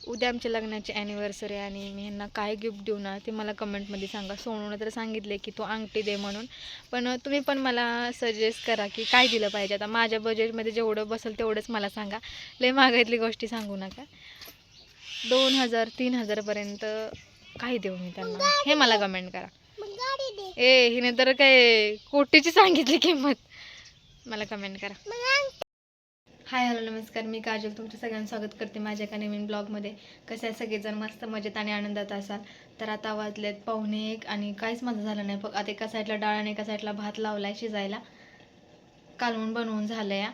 उद्या आमच्या लग्नाची ॲनिव्हर्सरी आणि मी ह्यांना काय गिफ्ट देऊ ना ते मला कमेंटमध्ये सांगा. सोनूनं तर सांगितले की तू अंगठी दे म्हणून, पण तुम्ही पण मला सजेस्ट करा की काय दिलं पाहिजे. आता माझ्या बजेटमध्ये जेवढं बसेल तेवढंच मला सांगा, लय महागातली गोष्टी सांगू नका. 2000 3000पर्यंत काय देऊ मी त्यांना हे मला कमेंट करा. हिने तर काय कोटीची सांगितली किंमत. मला कमेंट करा. हाय हॅलो नमस्कार, मी काजल तुमचं सगळ्यांचं स्वागत करते माझ्या एका नवीन ब्लॉगमध्ये. कसे आहे सगळेजण? मस्त मजेत आणि आनंदात असाल तर. आता वाजलेत 1:45 आणि काहीच माझं झालं नाही. फक्त आता एका साईडला डाळ आणि एका साईडला भात लावलाय शिजायला. कालवून बनवून झालं या.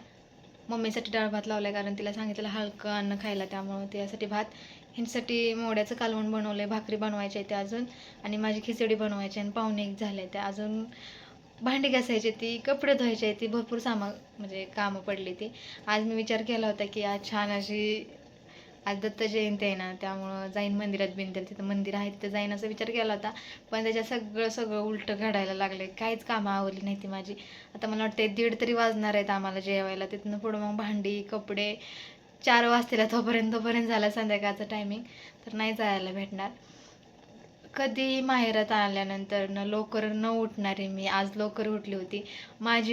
मम्मीसाठी डाळ भात लावलाय कारण तिला सांगितलं हलकं अन्न खायला, त्यामुळं त्यासाठी भात. ह्यांच्यासाठी मोड्याचं कालवण बनवलंय, भाकरी बनवायची आहे ते अजून, आणि माझी खिचडी बनवायची आणि 1:45 झाले ते अजून. भांडी घासायची ती, कपडे धुवायचे ती, भरपूर म्हणजे कामं पडली ती. आज मी विचार केला होता की आज छान अशी, आज दत्त जयंती आहे ना, त्यामुळं जाईन मंदिरात बिंदर, तिथं मंदिर आहे तिथं जाईन असं विचार केला होता. पण त्याच्यात सगळं उलटं घडायला लागलं. काहीच कामं आवडली नाही ती माझी. आता मला वाटतं 1:30 तरी वाजणार आहेत आम्हाला जेवायला. तिथनं पुढं मग भांडी कपडे 4 वाजतील. तोपर्यंत झाला संध्याकाळचं टायमिंग, तर नाही जायला भेटणार. कधी माहेरात आल्यानंतर लवकर न उठणारी मी आज लवकर उठली होती.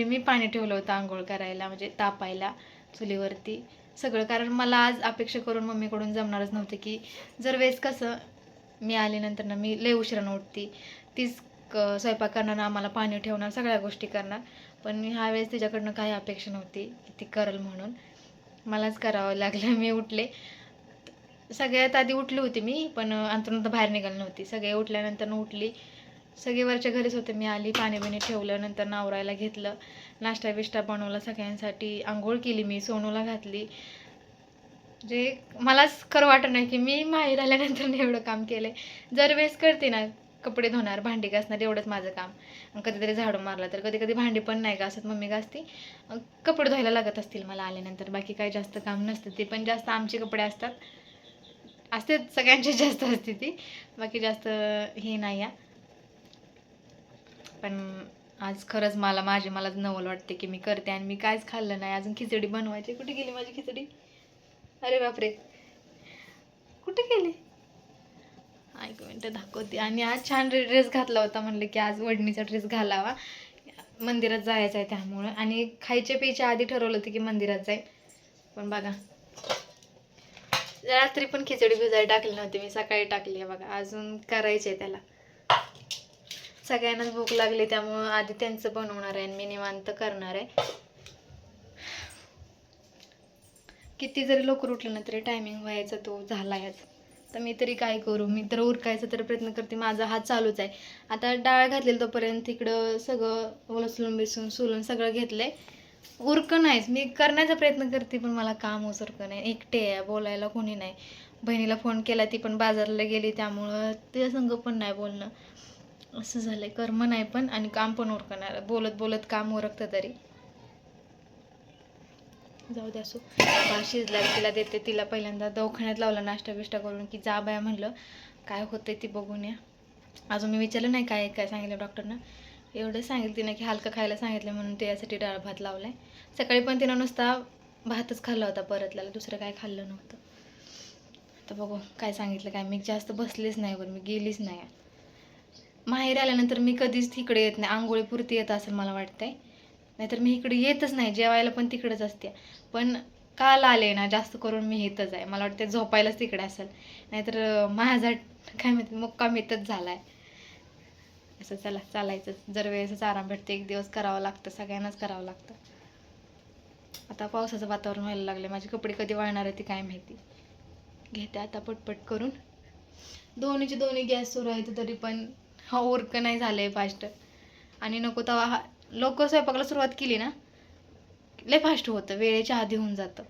मी पाणी ठेवलं होतं आंघोळ करायला, म्हणजे तापायला चुलीवरती सगळं. कारण मला आज अपेक्षा करून मम्मीकडून जमणारच नव्हतं की जर वेळेस कसं मी आल्यानंतर मी लय उशिरानं उठती, तीच स्वयंपाक करणार, आम्हाला पाणी ठेवणार, सगळ्या गोष्टी करणार. पण ह्या वेळेस तिच्याकडनं काही अपेक्षा नव्हती की ती करल म्हणून. मलाच करावं लागलं. मी उठले. सगळ्यात आधी उठली होती मी, पण अंथरुणातून बाहेर निघाली नव्हती. सगळे उठल्यानंतर उठली. सगळे वरच्या घरीच होते. मी आली, पाणी बिणी ठेवलं, नंतर आवरायला घेतलं, नाश्ता बिष्टा बनवला सगळ्यांसाठी, आंघोळ केली, मी सोनूला घातली. जे मलाच खरं वाटत नाही की मी माहेर आल्यानंतर एवढं काम केलंय. जर वेळेस करते ना, कपडे धुणार, भांडी घासणार, एवढंच माझं काम. कधीतरी झाडू मारला तर कधी कधी भांडी पण नाही घासत, मम्मी घासते. कपडे धुवायला लागत असतील मला आल्यानंतर, बाकी काही जास्त काम नसतं. ते पण जास्त आमचे कपडे असते सगळ्यांची जास्त असते ती, बाकी जास्त हे नाही या. पण आज खरंच मलाच नवल वाटते की मी करते आणि मी काहीच खाल्लं नाही अजून. खिचडी बनवायची, कुठे गेली माझी खिचडी? अरे बापरे, कुठे गेली? एक मिनटं दाखवते. आणि आज छान ड्रेस घातला होता, म्हणलं की आज वडणीचा ड्रेस घालावा, मंदिरात जायचं आहे त्यामुळं. आणि खायच्या प्यायच्या आधी ठरवलं होतं की मंदिरात जाईल. पण बघा, रात्री पण खिचडी भिजायला टाकली नव्हती मी, सकाळी टाकली आहे बघा. अजून करायची आहे त्याला. सगळ्यांनाच भूक लागली त्यामुळं आधी त्यांचं बनवणार आहे आणि मी निवांत करणार आहे. किती जरी लवकर उठलं ना तरी टायमिंग व्हायचा तो झालायच. तर मी तरी काय करू, मी तर उरकायचा तर प्रयत्न करते, माझा हात चालूच आहे. आता डाळ घातलेली तोपर्यंत इकडं सगळं लसूण बिसून सोलून सगळं घेतलंय. उरकं नाहीच, मी करण्याचा प्रयत्न करते पण मला काम उरकं नाही. एकटे आहे, बोलायला कोणी नाही. बहिणीला फोन केला, ती पण बाजारला गेली, त्यामुळं तिच्या संग पण नाही बोलणं. असं झालंय, कर्म नाही पण आणि काम पण उरकणार. बोलत बोलत काम उरकतं तरी. जाऊ द्या, असो. शिजला तिला देते. तिला पहिल्यांदा दवाखान्यात लावला नाश्ता बिष्टा करून की जा बाया म्हणलं, काय होतंय ती बघून या. अजून मी विचारलं नाही काय काय सांगितलं डॉक्टरनं. एवढं सांगितलं तिनं की हलकं खायला सांगितलं म्हणून त्यासाठी डाळ भात लावलाय. सकाळी पण तिनं नुसता भातच खाल्ला होता परतल्याला, दुसरं काय खाल्लं नव्हतं. तर बघू काय सांगितलं काय. मी जास्त बसलेच नाही, वर मी गेलीच नाही. माहेर आल्यानंतर मी कधीच तिकडे येत नाही. आंघोळीपुरती येत असेल मला वाटतंय, नाहीतर मी इकडे येतच नाही. जेवायला पण तिकडेच असते. पण काल आले ना, जास्त करून मी इथंच आहे. मला वाटतं झोपायलाच तिकडे असेल, नाहीतर माझा काय माहिती मुक्काम इथंच झाला आहे. असं चला चालायचं. जर वेळेसच आराम भेटते, एक दिवस करावं लागतं, सगळ्यांनाच करावं लागतं. आता पावसाचं वातावरण व्हायला लागलं, माझे कपडे कधी वाळणार आहे ती काय माहिती. घेते आता पटपट करून. दोन्ही गॅस सुरू आहेत तरी पण उरकं नाही झालंय फास्ट. आणि नको तेव्हा लोक स्वयंपाकाला सुरुवात केली ना, लय फास्ट होतं, वेळेच्या आधी होऊन जातं.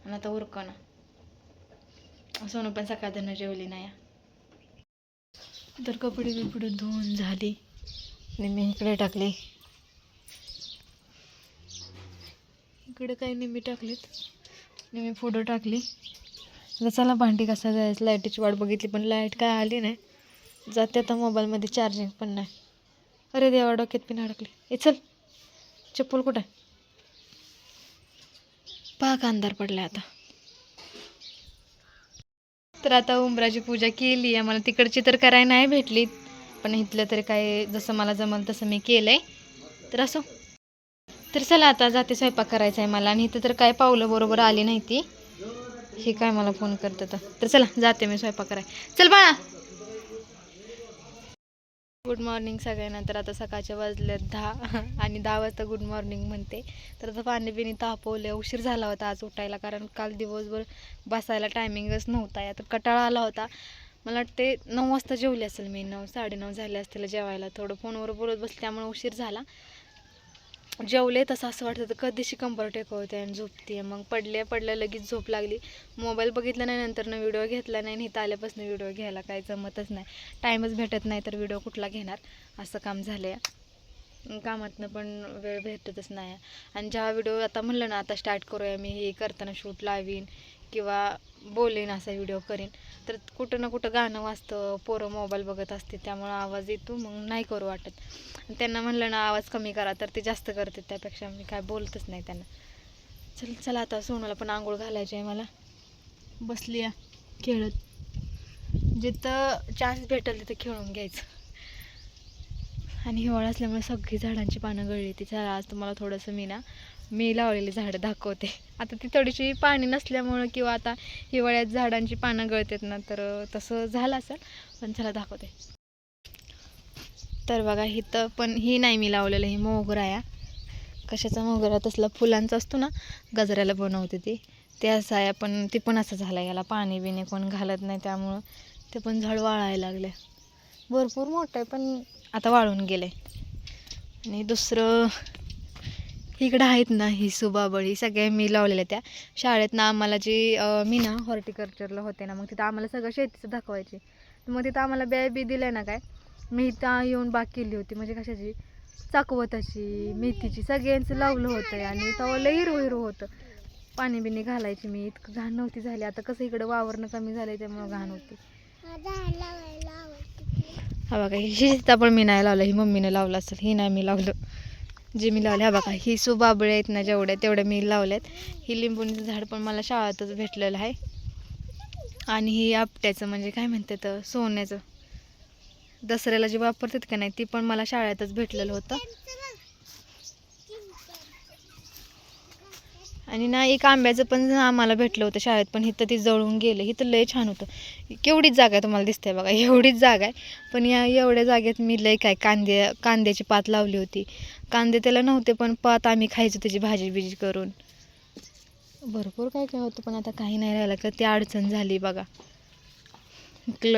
आणि आता उरकं ना. सोनू पण सकाळनं जेवली नाही. तर कपडे बिपडे धुवून झाली आणि मी इकडे टाकले. इकडे काही निम्मी टाकलीत, निम्मी पुढं टाकली. आता चला भांडी कसा जायचं. लाईटीची वाट बघितली पण लाईट काय आली नाही. जाते आता, मोबाईलमध्ये चार्जिंग पण नाही. अरे देवा, डोक्यात पिन अडकली. ए चल, चप्पल कुठं आहे? पाक अंधार पडला आता. तर आता उंबराची पूजा केली आहे. मला तिकडची तर करायला नाही भेटली, पण इथलं तरी काय जसं मला जमल तसं मी केलंय. तर असो. तर चला आता जाते, स्वयंपाक करायचा आहे मला. आणि इथं तर काय पावलं बरोबर आली नाही ती. हे काय मला फोन करतं तर चला जाते मी स्वयंपाक कराय. चल बाळा. गुड मॉर्निंग सगळ्यांना. तर आता सकाळच्या वाजल्यात 10 आणि 10 वाजता गुड मॉर्निंग म्हणते. तर आता पाणी बिणी तापवले. उशीर झाला होता आज उठायला, कारण काल दिवसभर बसायला टायमिंगच नव्हता. आता कंटाळा आला होता. मला वाटते 9 वाजता जेवली असेल मी. 9 साडेनऊ झाले असतील जेवायला. थोडं फोनवर बोलत बसले त्यामुळे उशीर झाला. जेवले तसं असं वाटतं तर कधीशी कंबर टेकवते आणि झोपते. मग पडल्या लगेच झोप लागली. मोबाईल बघितला नाही, नंतर व्हिडिओ घेतला नाही. आणि इथं आल्यापासून व्हिडिओ घ्यायला काय जमतच नाही. टाईमच भेटत नाही तर व्हिडिओ कुठला घेणार, असं काम झालं आहे. कामातनं पण वेळ भेटतच नाही. आणि जेव्हा व्हिडिओ आता म्हणलं ना आता स्टार्ट करूया, मी हे करताना शूट लावीन किंवा बोलेन असा व्हिडिओ करीन, तर कुठं ना कुठं गाणं वाजतं, पोरं मोबाईल बघत असते, त्यामुळं आवाज येतो, मग नाही करू वाटत. त्यांना म्हणलं ना आवाज कमी करा तर ते जास्त करते, त्यापेक्षा मी काय बोलतच नाही त्यांना. चला आता सोनूला पण आंघोळ घालायची आहे. मला बसली आहे खेळत. जिथं चान्स भेटेल तिथं खेळून घ्यायचं. आणि हिवाळा असल्यामुळे सगळी झाडांची पानं गळली. ती चला आज तुम्हाला थोडंसं मी लावलेली झाडं दाखवते. आता ती थोडीशी पाणी नसल्यामुळं किंवा आता हिवाळ्यात झाडांची पानं गळतात ना, तर तसं झालं असेल, पण चला दाखवते. तर बघा इथं पण ही नाही मी लावलेलं, ही मोगरा आहे. कशाचा मोगरा? तसला फुलांचा असतो ना, गजऱ्याला बनवते ते असं आहे. पण ते पण असं झालं, याला पाणी बिणी कोण घालत नाही, त्यामुळं ते पण झाड वाळायला लागले. भरपूर मोठं आहे पण आता वाळून गेले. आणि दुसरं इकडं आहेत ना, ही सुबाबळी सगळ्या मी लावलेल्या. त्या शाळेत ना आम्हाला जी मी ना हॉर्टिकल्चरला होते ना, मग तिथं आम्हाला सगळं शेतीचं दाखवायचे. मग तिथं आम्हाला बी दिलं ना काय, मी इथं येऊन बाग केली होती. म्हणजे कशाची? चाकवताची, मेथीची, सगळ्यांचं लावलं होतं. आणि तेव्हा लई हिरवं होतं. पाणी बिणी घालायची मी, इतकं घाण नव्हती झाली. आता कसं इकडं वावरणं कमी झालं त्यामुळं घाण होती. हा बघा, ही सीताफळ मी नाही लावलं, ही मम्मीने लावलं असेल, ही नाही मी लावलं. जे मी लावले हा बघा, ही सुबाबळे आहेत ना जेवढ्या तेवढ्या मी लावल्यात. ही लिंबूचं झाड पण मला शाळेतच भेटलेलं आहे. आणि ही आपट्याचं म्हणजे काय म्हणतात, सोन्याचं दसऱ्याला जे वापरतात का नाही, ती पण मला शाळेतच भेटलेलं होतं. आणि ना एक आंब्याचं पण आम्हाला भेटलं होतं शाळेत, पण इथं ते जळून गेलं. इथं लय छान होतं. केवढीच जागा आहे तुम्हाला दिसते बघा, एवढीच जागा आहे. पण या एवढ्या जागेत मी लय काय कांद्याची पात लावली होती. कांदे त्याला नव्हते, पण पात आम्ही खायचो त्याची भाजी बिजी करून. भरपूर काय काय होतं, पण आता काही नाही राहिलं का ती अडचण झाली बघा.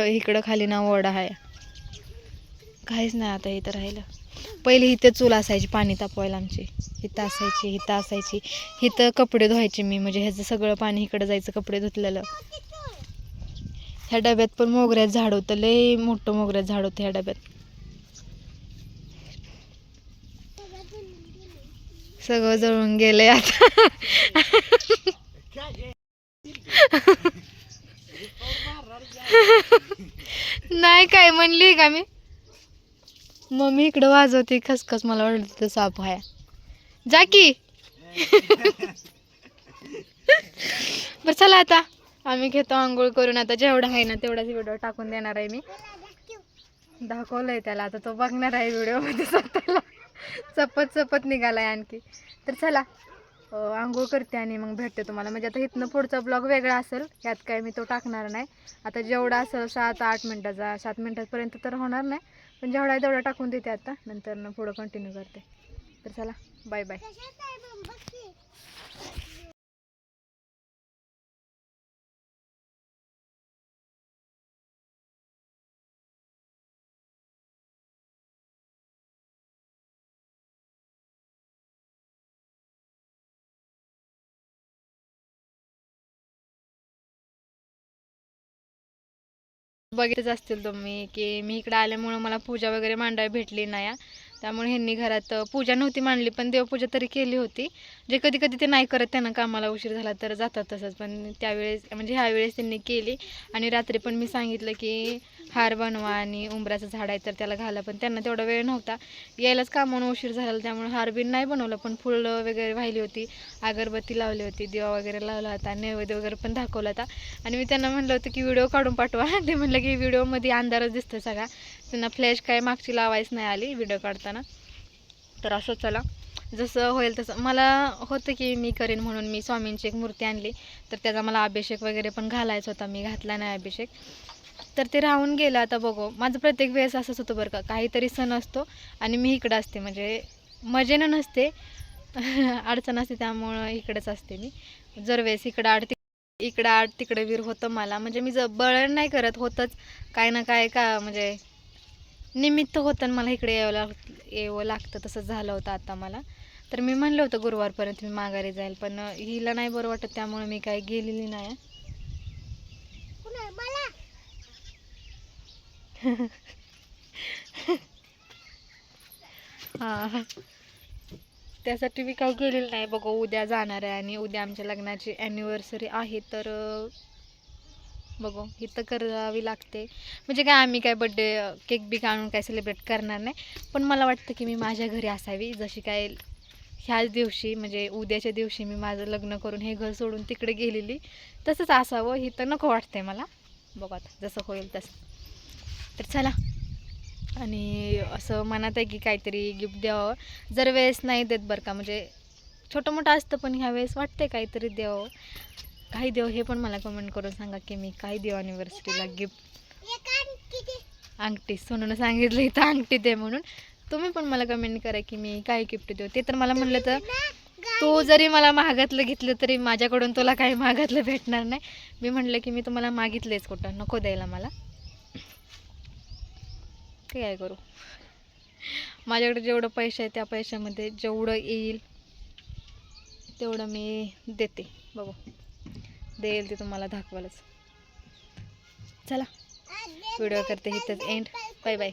इकडं खाली ना ओढा आहे, काहीच नाही आता इथं राहिलं. पहिले इथं चूल असायची पाणी तापवायला आमची, इथं असायची. इथं कपडे धुवायचे मी, म्हणजे ह्याचं सगळं पाणी इकडं जायचं कपडे धुतलेलं. ह्या डब्यात पण मोगऱ्याचं झाड होतं, लय मोठं मोगऱ्याचं झाड होतं ह्या डब्यात. सगळं जळून गेलंय आता. नाही काय म्हणली का मी? मम्मी इकडं वाजवते खसखस, मला वाटतं तर साप आहे. जा की. बरं चला आता आम्ही घेतो आंघोळ करून. आता जेवढा आहे ना तेवढाच व्हिडिओ टाकून देणार आहे मी. दाखवलंय त्याला, आता तो बघणार आहे व्हिडिओमध्ये स्वतःला. चपत निघालाय आणखी. तर चला आंघोळ करते आणि मग भेटते तुम्हाला. म्हणजे आता इथनं पुढचा ब्लॉग वेगळा असेल, यात काय मी तो टाकणार नाही. आता जेवढा असेल 7-8 मिनटाचा, 7 मिनटापर्यंत तर होणार नाही, पण जेवढा आहे तेवढा टाकून देते आता. नंतर पुढं कंटिन्यू करते. तर चला बाय बाय. बघितच असतील तुम्ही की मी इकडे आल्यामुळं मला पूजा वगैरे मांडायला भेटली नाही. त्यामुळे ह्यांनी घरात पूजा नव्हती मांडली, पण देवपूजा तरी केली होती. जे कधी कधी ते नाही करत, त्यांना कामाला उशीर झाला तर जातात तसंच. पण त्यावेळेस म्हणजे ह्यावेळेस त्यांनी केली. आणि रात्री पण मी सांगितलं की हार बनवा आणि उंबराचं झाड आहे तर त्याला घाला, पण त्यांना तेवढा वेळ नव्हता, यायलाच कामावून उशीर झाला, त्यामुळे हार बिन नाही बनवलं. पण फुलं वगैरे वाहिली होती, अगरबत्ती लावली होती, दिवा वगैरे लावला होता, नैवेद्य वगैरे पण दाखवला होता. आणि मी त्यांना म्हणलं होतं की व्हिडिओ काढून पाठवा. ते म्हणलं की व्हिडिओमध्ये अंधारच दिसतं सगळा, त्यांना फ्लॅश काय मागची लावायच नाही आली व्हिडिओ काढताना. तर असं चला, जसं होईल तसं. मला होतं की मी करेन म्हणून मी स्वामींची एक मूर्ती आणली, तर त्याचा मला अभिषेक वगैरे पण घालायचा होता, मी घातला नाही अभिषेक, तर ते राहून गेलं. आता बघू, माझं प्रत्येक वेळेस असंच होतं बरं का, काहीतरी सण असतो आणि मी इकडं असते, म्हणजे मजेनं नसते. अडचण असते त्यामुळं इकडेच असते मी. जर वेळेस इकडं आड तिकडे वीर होतं मला, म्हणजे मी बळण नाही करत, होतंच काय ना काय का, म्हणजे निमित्त होतं मला इकडे यावं लागतं. तसंच झालं होतं आता मला. तर मी म्हणलं होतं गुरुवारपर्यंत मी माघारी जाईल, पण हिला नाही बरं वाटत, त्यामुळे मी काही गेलेली नाही. हां, त्यासाठी मी काही गेलेली नाही. बघू, उद्या जाणार आहे आणि उद्या आमच्या लग्नाची ॲनिव्हर्सरी आहे, तर बघू इथं करावी लागते. म्हणजे काय, आम्ही काय बड्डे केक बिक आणून काय सेलिब्रेट करणार नाही, पण मला वाटतं की मी माझ्या घरी असावी. जशी काय ह्याच दिवशी, म्हणजे उद्याच्या दिवशी मी माझं लग्न करून हे घर सोडून तिकडे गेलेली, तसंच असावं. इथं नको वाटतंय मला. बघू आता जसं होईल तसं. तर चला, आणि असं मनात आहे की काहीतरी गिफ्ट द्यावं. जर वेळेस नाही देत बरं का, म्हणजे छोटं मोठं असतं, पण ह्या वेळेस वाटते काहीतरी द्यावं. काही देव हे पण मला कमेंट करून सांगा की मी काय देऊ ॲनिव्हर्सरीला गिफ्ट. अंगठी, सोनूनं सांगितलं इथं अंगठी दे म्हणून. तुम्ही पण मला कमेंट करा की मी काय गिफ्ट देऊ. ते तर मला म्हणलं तर तू जरी मला महागातलं घेतलं तरी माझ्याकडून तुला काही महागातलं भेटणार नाही. मी म्हणलं की मी तुम्हाला मागितलेच, कुठं नको द्यायला मला. ते काय करू, माझ्याकडे जेवढं पैसे आहे त्या पैशामध्ये जेवढं येईल तेवढं मी देते. बघू, देईल ते तुम्हाला दाखवालच. चला, व्हिडिओ करते इथंच एंड. Bye bye.